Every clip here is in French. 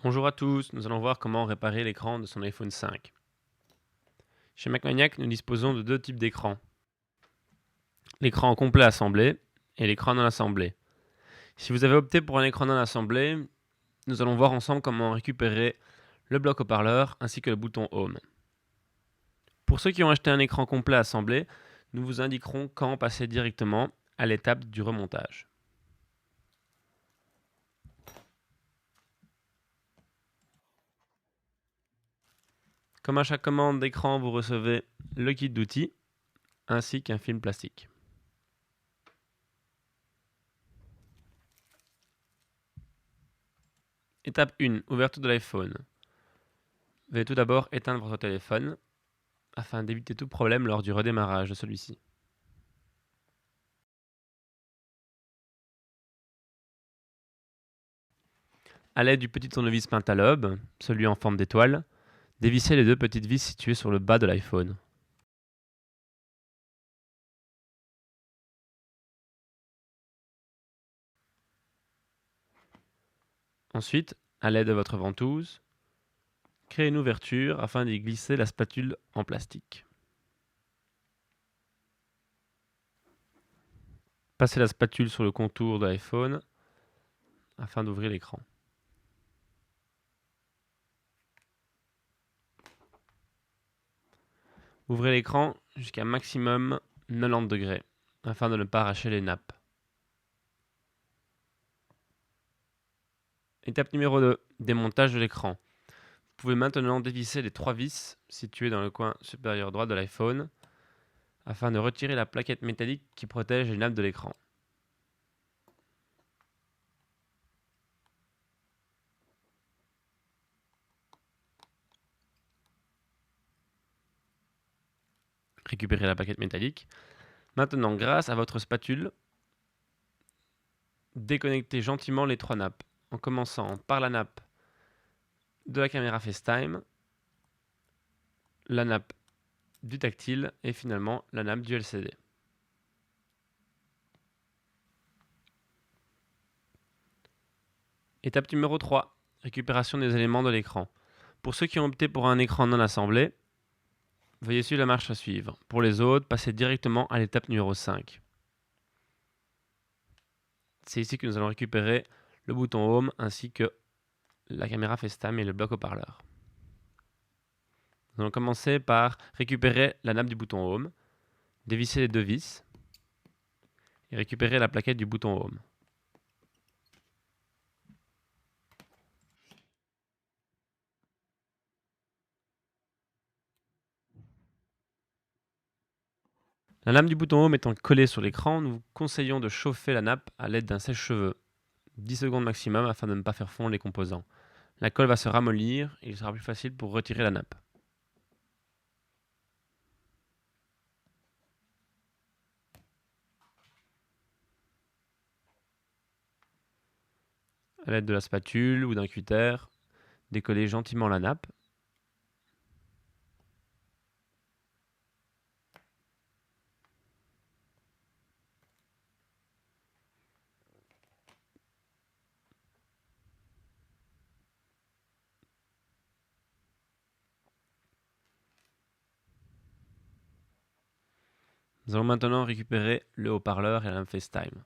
Bonjour à tous, nous allons voir comment réparer l'écran de son iPhone 5. Chez MacManiac, nous disposons de deux types d'écrans. L'écran complet assemblé et l'écran non assemblé. Si vous avez opté pour un écran non assemblé, nous allons voir ensemble comment récupérer le bloc haut-parleur ainsi que le bouton Home. Pour ceux qui ont acheté un écran complet assemblé, nous vous indiquerons quand passer directement à l'étape du remontage. Comme à chaque commande d'écran, vous recevez le kit d'outils ainsi qu'un film plastique. Étape 1, ouverture de l'iPhone. Veuillez tout d'abord éteindre votre téléphone afin d'éviter tout problème lors du redémarrage de celui-ci. À l'aide du petit tournevis pentalobe, celui en forme d'étoile, dévissez les deux petites vis situées sur le bas de l'iPhone. Ensuite, à l'aide de votre ventouse, créez une ouverture afin d'y glisser la spatule en plastique. Passez la spatule sur le contour de l'iPhone afin d'ouvrir l'écran. Ouvrez l'écran jusqu'à maximum 90 degrés afin de ne pas arracher les nappes. Étape numéro 2, démontage de l'écran. Vous pouvez maintenant dévisser les trois vis situées dans le coin supérieur droit de l'iPhone afin de retirer la plaquette métallique qui protège les nappes de l'écran. Récupérez la plaquette métallique. Maintenant, grâce à votre spatule, déconnectez gentiment les trois nappes, en commençant par la nappe de la caméra FaceTime, la nappe du tactile et finalement la nappe du LCD. Étape numéro 3, récupération des éléments de l'écran. Pour ceux qui ont opté pour un écran non assemblé, veuillez suivre la marche à suivre. Pour les autres, passez directement à l'étape numéro 5. C'est ici que nous allons récupérer le bouton Home ainsi que la caméra FaceTime et le bloc haut-parleur. Nous allons commencer par récupérer la nappe du bouton Home, dévisser les deux vis et récupérer la plaquette du bouton Home. La lame du bouton Home étant collée sur l'écran, nous vous conseillons de chauffer la nappe à l'aide d'un sèche-cheveux, 10 secondes maximum afin de ne pas faire fondre les composants. La colle va se ramollir et il sera plus facile pour retirer la nappe. À l'aide de la spatule ou d'un cutter, décollez gentiment la nappe. Nous allons maintenant récupérer le haut-parleur et la lampe FaceTime.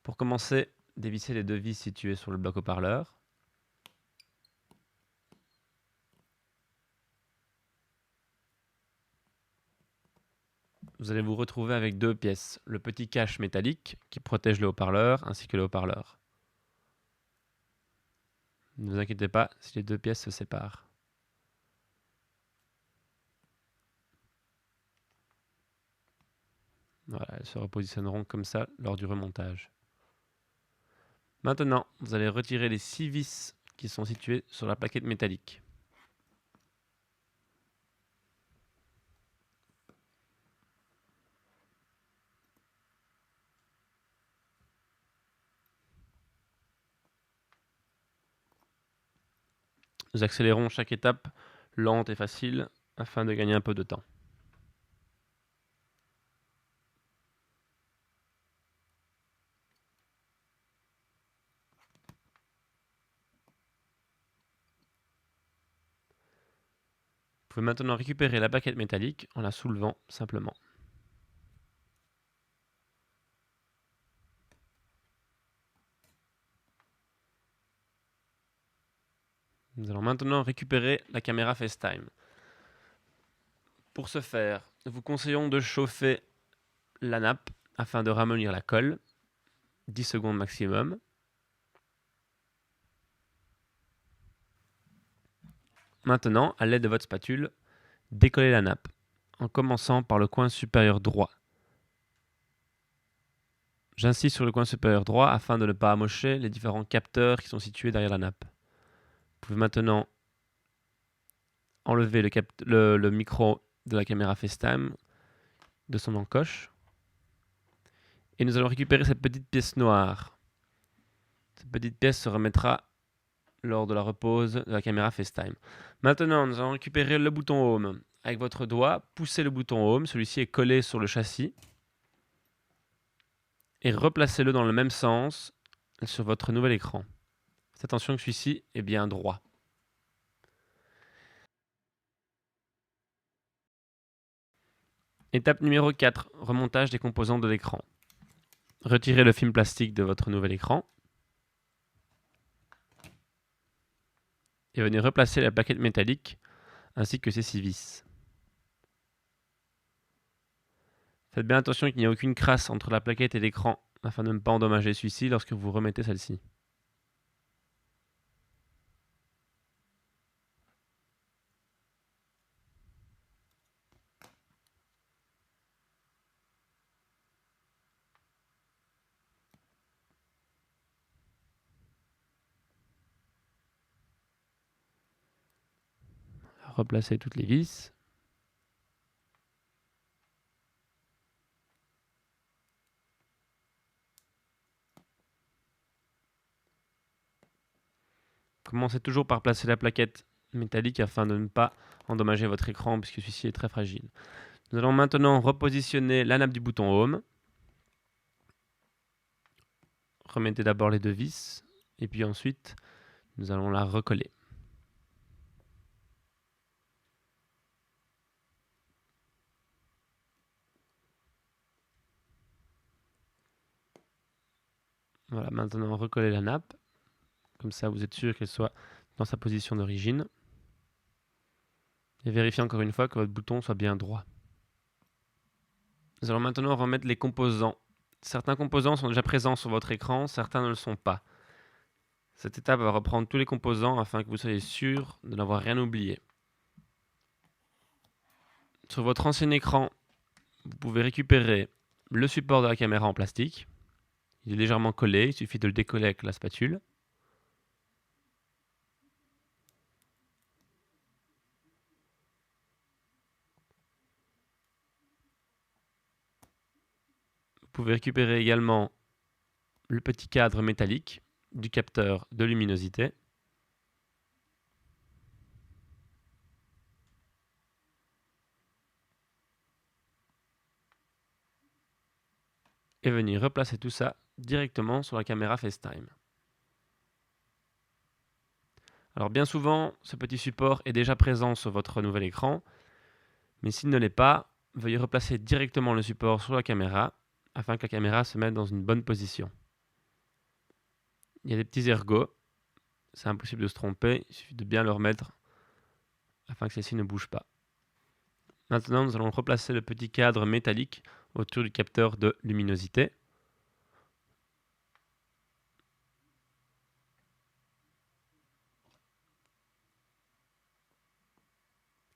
Pour commencer, dévissez les deux vis situées sur le bloc haut-parleur. Vous allez vous retrouver avec deux pièces, le petit cache métallique qui protège le haut-parleur ainsi que le haut-parleur. Ne vous inquiétez pas si les deux pièces se séparent. Voilà, elles se repositionneront comme ça lors du remontage. Maintenant, vous allez retirer les 6 vis qui sont situées sur la plaquette métallique. Nous accélérons chaque étape lente et facile afin de gagner un peu de temps. pouvez maintenant récupérer la plaquette métallique en la soulevant simplement. Nous allons maintenant récupérer la caméra FaceTime. Pour ce faire, nous vous conseillons de chauffer la nappe afin de ramollir la colle, 10 secondes maximum. Maintenant, à l'aide de votre spatule, décollez la nappe, en commençant par le coin supérieur droit. J'insiste sur le coin supérieur droit afin de ne pas amocher les différents capteurs qui sont situés derrière la nappe. Vous pouvez maintenant enlever le micro de la caméra FaceTime de son encoche. Et nous allons récupérer cette petite pièce noire. Cette petite pièce se remettra lors de la repose de la caméra FaceTime. Maintenant, nous allons récupérer le bouton Home. Avec votre doigt, poussez le bouton Home. Celui-ci est collé sur le châssis. Et replacez-le dans le même sens sur votre nouvel écran. Faites attention que celui-ci est bien droit. Étape numéro 4, remontage des composants de l'écran. Retirez le film plastique de votre nouvel écran. Et venez replacer la plaquette métallique ainsi que ses 6 vis. Faites bien attention qu'il n'y ait aucune crasse entre la plaquette et l'écran afin de ne pas endommager celui-ci lorsque vous remettez celle-ci. Replacez toutes les vis. Commencez toujours par placer la plaquette métallique afin de ne pas endommager votre écran puisque celui-ci est très fragile. Nous allons maintenant repositionner la nappe du bouton Home. Remettez d'abord les 2 vis et puis ensuite nous allons la recoller. Voilà, maintenant recollez la nappe. Comme ça, vous êtes sûr qu'elle soit dans sa position d'origine. Et vérifiez encore une fois que votre bouton soit bien droit. Nous allons maintenant remettre les composants. Certains composants sont déjà présents sur votre écran, certains ne le sont pas. Cette étape va reprendre tous les composants afin que vous soyez sûr de n'avoir rien oublié. Sur votre ancien écran, vous pouvez récupérer le support de la caméra en plastique. Il est légèrement collé, il suffit de le décoller avec la spatule. Vous pouvez récupérer également le petit cadre métallique du capteur de luminosité. Et venir replacer tout ça directement sur la caméra FaceTime. Alors bien souvent, ce petit support est déjà présent sur votre nouvel écran, mais s'il ne l'est pas, veuillez replacer directement le support sur la caméra afin que la caméra se mette dans une bonne position. Il y a des petits ergots, c'est impossible de se tromper, il suffit de bien le remettre afin que celle-ci ne bouge pas. Maintenant, nous allons replacer le petit cadre métallique autour du capteur de luminosité.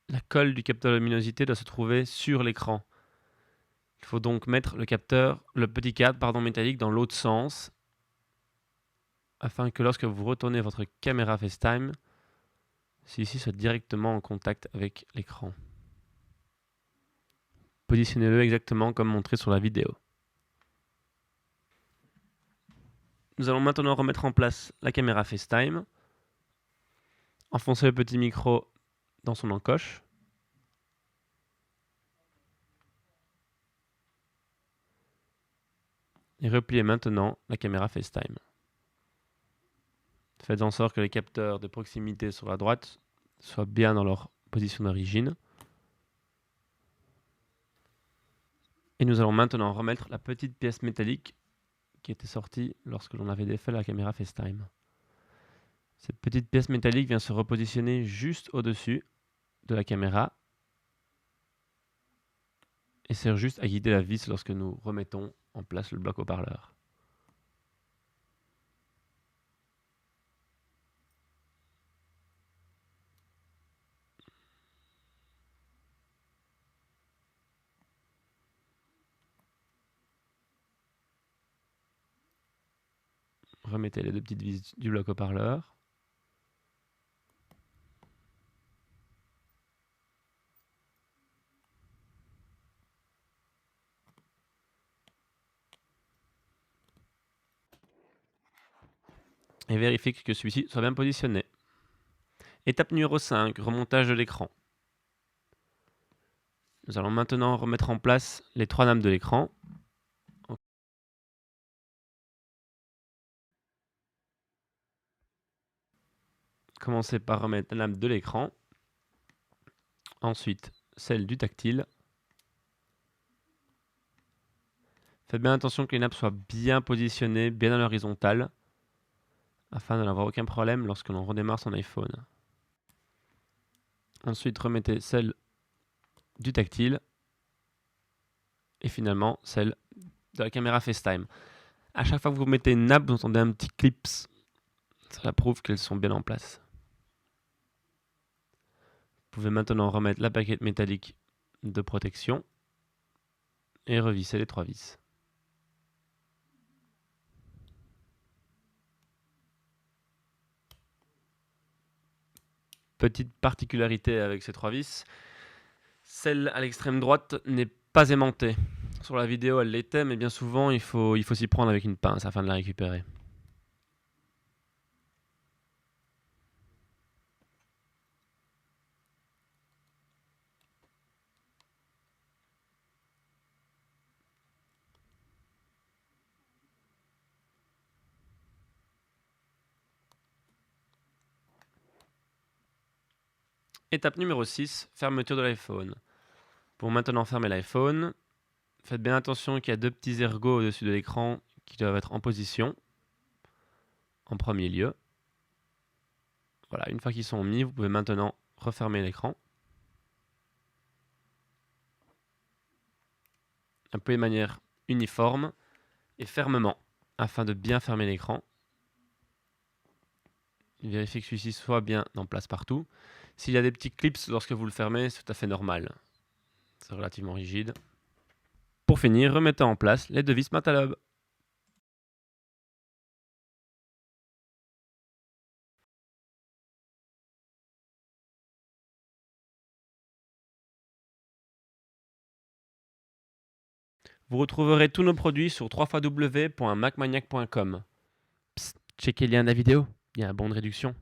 La colle du capteur de luminosité doit se trouver sur l'écran. Il faut donc mettre le petit cadre métallique dans l'autre sens afin que lorsque vous retournez votre caméra FaceTime, celui-ci soit directement en contact avec l'écran. Positionnez-le exactement comme montré sur la vidéo. Nous allons maintenant remettre en place la caméra FaceTime. Enfoncez le petit micro dans son encoche. Et repliez maintenant la caméra FaceTime. Faites en sorte que les capteurs de proximité sur la droite soient bien dans leur position d'origine. Et nous allons maintenant remettre la petite pièce métallique qui était sortie lorsque l'on avait défait la caméra FaceTime. Cette petite pièce métallique vient se repositionner juste au-dessus de la caméra et sert juste à guider la vis lorsque nous remettons en place le bloc haut-parleur. Remettez les deux petites vis du bloc haut-parleur. Et vérifiez que celui-ci soit bien positionné. Étape numéro 5, remontage de l'écran. Nous allons maintenant remettre en place les 3 lames de l'écran. Commencez par remettre la lame de l'écran. Ensuite, celle du tactile. Faites bien attention que les nappes soient bien positionnées, bien à l'horizontale, afin de n'avoir aucun problème lorsque l'on redémarre son iPhone. Ensuite, remettez celle du tactile. Et finalement, celle de la caméra FaceTime. À chaque fois que vous mettez une nappe, vous entendez un petit clips. Cela prouve qu'elles sont bien en place. Vous pouvez maintenant remettre la plaquette métallique de protection et revisser les 3 vis. Petite particularité avec ces 3 vis, celle à l'extrême droite n'est pas aimantée. Sur la vidéo, elle l'était, mais bien souvent, il faut s'y prendre avec une pince afin de la récupérer. Étape numéro 6, fermeture de l'iPhone. Pour maintenant fermer l'iPhone, faites bien attention qu'il y a 2 petits ergots au-dessus de l'écran qui doivent être en position, en premier lieu. Voilà, une fois qu'ils sont mis, vous pouvez maintenant refermer l'écran. Appuyez de manière uniforme et fermement, afin de bien fermer l'écran. Vérifiez que celui-ci soit bien en place partout. S'il y a des petits clips lorsque vous le fermez, c'est tout à fait normal. C'est relativement rigide. Pour finir, remettez en place les 2 vis Matalob. Vous retrouverez tous nos produits sur www.macmaniac.com. Checkez le lien de la vidéo, il y a un bon de réduction.